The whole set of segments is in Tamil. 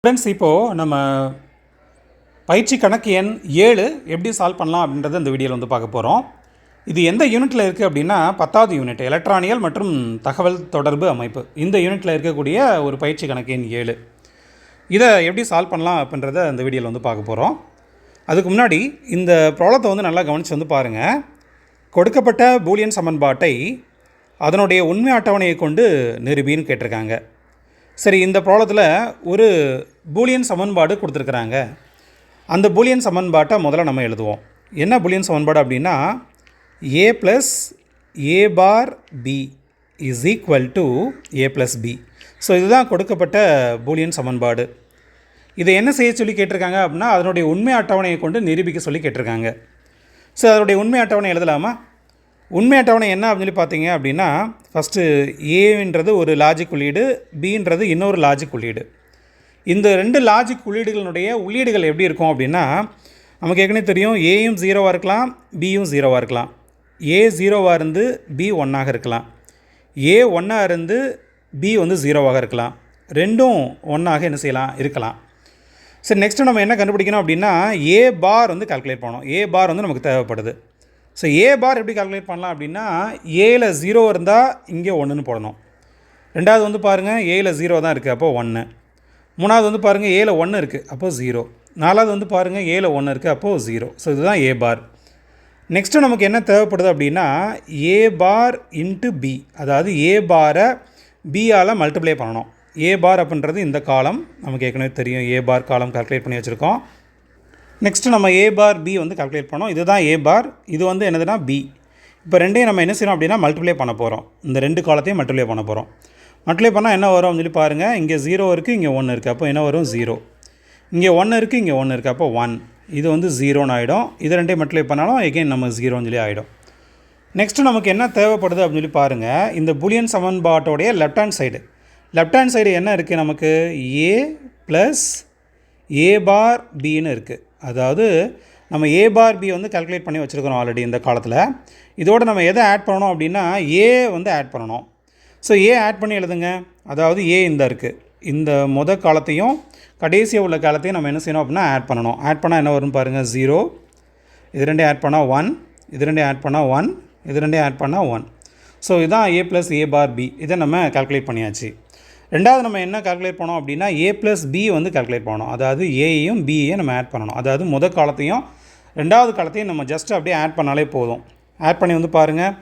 ஃப்ரெண்ட்ஸ், இப்போது நம்ம பயிற்சி கணக்கு எண் 7 எப்படி சால்வ் பண்ணலாம் அப்படின்றத இந்த வீடியோவில் வந்து பார்க்க போகிறோம். இது எந்த யூனிட்டில் இருக்குது அப்படின்னா 10வது யூனிட் எலக்ட்ரானியல் மற்றும் தகவல் தொடர்பு அமைப்பு. இந்த யூனிட்டில் இருக்கக்கூடிய ஒரு பயிற்சி கணக்கு எண் 7. இதை எப்படி சால்வ் பண்ணலாம் அப்படின்றத இந்த வீடியோவில் வந்து பார்க்க போகிறோம். அதுக்கு முன்னாடி இந்த ப்ராப்ளத்தை வந்து நல்லா கவனித்து வந்து பாருங்கள். கொடுக்கப்பட்ட பூலியன் சமன்பாட்டை அதனுடைய உண்மை அட்டவணையை கொண்டு நிரூபின்னு கேட்டிருக்காங்க. சரி, இந்த ப்ராப்ளத்தில் ஒரு பூலியன் சமன்பாடு கொடுத்துருக்குறாங்க. அந்த பூலியன் சமன்பாட்டை முதல்ல நம்ம எழுதுவோம். என்ன பூலியன் சமன்பாடு அப்படின்னா a + a bar b is equal to a + b. So இதுதான் கொடுக்கப்பட்ட பூலியன் சமன்பாடு. இதை என்ன செய்ய சொல்லி கேட்டிருக்காங்க அப்படின்னா அதனுடைய உண்மை அட்டவணையை கொண்டு நிரூபிக்க சொல்லி கேட்டிருக்காங்க. ஸோ அதனுடைய உண்மை அட்டவணை எழுதலாமா? உண்மை அட்டவணை என்ன அப்படின்னு சொல்லி பார்த்தீங்க அப்படின்னா ஃபஸ்ட்டு ஏன்றது ஒரு லாஜிக் உள்ளீடு, பின்றது இன்னொரு லாஜிக் உள்ளீடு. இந்த ரெண்டு லாஜிக் உள்ளீடுகளுடைய உள்ளீடுகள் எப்படி இருக்கும் அப்படின்னா நமக்கு ஏற்கனவே தெரியும். ஏயும் 0வாக இருக்கலாம், பியும் 0வாக இருக்கலாம். ஏ 0வாக இருந்து பி 1ஆக இருக்கலாம். ஏ 1ஆக இருந்து பி வந்து 0வாக இருக்கலாம். ரெண்டும் 1ஆக என்ன செய்யலாம் இருக்கலாம். சரி, நெக்ஸ்ட்டு நம்ம என்ன கண்டுபிடிக்கணும் அப்படின்னா ஏ பார் வந்து கால்குலேட் பண்ணணும். ஏ பார் வந்து நமக்கு தேவைப்படுது. ஸோ ஏ பார் எப்படி கால்குலேட் பண்ணலாம் அப்படின்னா ஏல 0 இருந்தால் இங்கே 1ன்னு போடணும். ரெண்டாவது வந்து பாருங்கள் ஏல 0 தான் இருக்குது, அப்போது 1. மூணாவது வந்து பாருங்கள் ஏல 1 இருக்குது, அப்போது 0. நாலாவது வந்து பாருங்கள் ஏல 1 இருக்குது, அப்போது 0. ஸோ இதுதான் ஏ பார். நெக்ஸ்ட்டு நமக்கு என்ன தேவைப்படுது அப்படின்னா ஏ பார் இன்ட்டு பி, அதாவது ஏ பாரை பியால் மல்டிப்ளை பண்ணணும். ஏ பார் அப்படின்றது இந்த காலம் நமக்கு ஏற்கனவே தெரியும். ஏ பார் காலம் கால்குலேட் பண்ணி வச்சுருக்கோம். நெக்ஸ்ட்டு நம்ம ஏ பார் பி வந்து கால்குலேட் பண்ணோம். இதுதான் ஏ பார், இது வந்து என்னதுன்னா பி. இப்போ ரெண்டையும் நம்ம என்ன செய்யணும் அப்படின்னா மல்டிப்ளை பண்ண போகிறோம். இந்த ரெண்டு காலத்தையும் மல்டிப்ளை பண்ண போகிறோம். மல்டிப்ளை பண்ணால் என்ன வரும் அப்படின்னு சொல்லி பாருங்கள். இங்கே 0 இருக்குது, இங்கே 1 இருக்குது, அப்போ என்ன வரும் 0. இங்கே 1 இருக்குது, இங்கே 1 இருக்குது, அப்போ 1. இது வந்து 0ன்னு ஆகிடும். இது ரெண்டையும் மல்டிப்ளை பண்ணாலும் எகெயின் நம்ம 0ன்னு சொல்லி ஆகிடும். நெக்ஸ்ட்டு நமக்கு என்ன தேவைப்படுது அப்படின்னு சொல்லி பாருங்கள். இந்த பூலியன் சமன்பாட்டோடைய லெஃப்ட் ஹேண்ட் சைடு என்ன இருக்குது நமக்கு ஏ ப்ளஸ் ஏ பார் பின்னு இருக்குது. அதாவது நம்ம ஏ பார் பி வந்து கால்குலேட் பண்ணி வச்சுருக்கிறோம் ஆல்ரெடி இந்த காலத்தில். இதோடு நம்ம எதை ஆட் பண்ணணும் அப்படின்னா ஏ வந்து ஆட் பண்ணணும். ஸோ ஏ ஆட் பண்ணி எழுதுங்க. அதாவது ஏ இந்த இருக்குது, இந்த காலத்தையும் கடைசியாக உள்ள காலத்தையும் நம்ம என்ன செய்யணும் அப்படின்னா ஆட் பண்ணணும். ஆட் பண்ணால் என்ன வரும் பாருங்கள் 0. இது ரெண்டையும் ஆட் பண்ணால் 1. இது ரெண்டையும் ஆட் பண்ணால் 1. இது ரெண்டையும் ஆட் பண்ணால் 1. ஸோ இதுதான் ஏ ப்ளஸ் ஏ பார் பி. இதை நம்ம கால்குலேட் பண்ணியாச்சு. ரெண்டாவது நம்ம என்ன கால்குலேட் பண்ணோம் அப்படின்னா ஏ ப்ளஸ் பி வந்து கால்குலேட் பண்ணணும். அதாவது ஏயையும் பியையும் நம்ம ஆட் பண்ணணும். அதாவது காலத்தையும் ரெண்டாவது காலத்தையும் நம்ம ஜஸ்ட் அப்படியே ஆட் பண்ணாலே போதும். ஆட் பண்ணி வந்து பாருங்கள்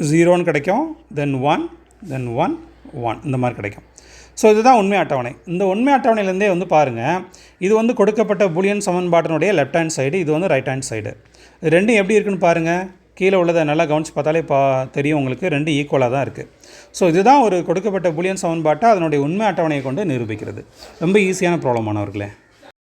0ன்னு கிடைக்கும், தென் 1, தென் 1, 1 இந்த மாதிரி கிடைக்கும். ஸோ இதுதான் உண்மை அட்டவணை. இந்த உண்மை அட்டவணையிலேருந்தே வந்து பாருங்கள், இது வந்து கொடுக்கப்பட்ட பூலியன் சமன்பாட்டினுடைய லெஃப்ட் ஹேண்ட் சைடு, இது வந்து ரைட் ஹேண்ட் சைடு. இது ரெண்டும் எப்படி இருக்குன்னு பாருங்கள். கீழே உள்ளதை நல்லா கவனித்து பார்த்தாலே தெரியும் உங்களுக்கு, ரெண்டு ஈக்குவலாக தான் இருக்குது. ஸோ இதுதான் ஒரு கொடுக்கப்பட்ட பூலியன் சமன்பாட்டை அதனுடைய உண்மை அட்டவணையை கொண்டு நிரூபிக்கிறது. ரொம்ப ஈஸியான ப்ராப்ளம் ஆனவர்களே.